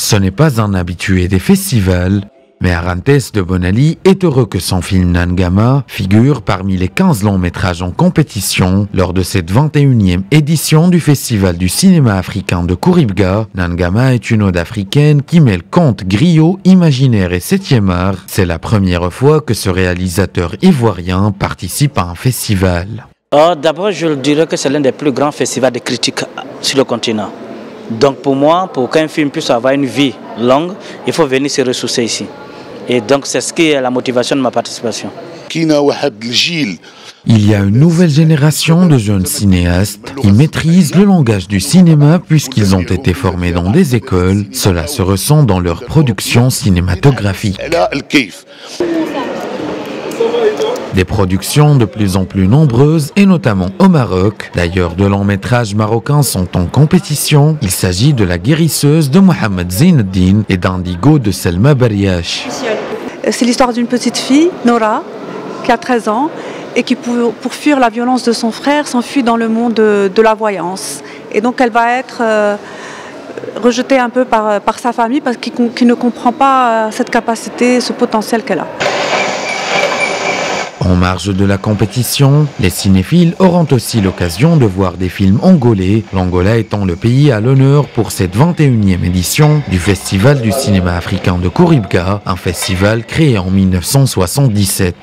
Ce n'est pas un habitué des festivals, mais Arantes de Bonali est heureux que son film Nangama figure parmi les 15 longs métrages en compétition lors de cette 21e édition du Festival du cinéma africain de Kouribga. Nangama est une ode africaine qui mêle conte, griot, imaginaire et 7e art. C'est la première fois que ce réalisateur ivoirien participe à un festival. D'abord, je dirais que c'est l'un des plus grands festivals de critique sur le continent. Donc pour moi, pour qu'un film puisse avoir une vie longue, il faut venir se ressourcer ici. Et donc c'est ce qui est la motivation de ma participation. Il y a une nouvelle génération de jeunes cinéastes qui maîtrisent le langage du cinéma puisqu'ils ont été formés dans des écoles. Cela se ressent dans leur production cinématographique. Des productions de plus en plus nombreuses et notamment au Maroc. D'ailleurs, de longs métrages marocains sont en compétition. Il s'agit de La guérisseuse de Mohamed Zaineddine et d'Indigo de Selma Bariach. C'est l'histoire d'une petite fille, Nora, qui a 13 ans et qui, pour fuir la violence de son frère, s'enfuit dans le monde de la voyance. Et donc elle va être rejetée un peu par sa famille parce qu'il ne comprend pas cette capacité, ce potentiel qu'elle a. En marge de la compétition, les cinéphiles auront aussi l'occasion de voir des films angolais, l'Angola étant le pays à l'honneur pour cette 21e édition du Festival du cinéma africain de Kouribga, un festival créé en 1977.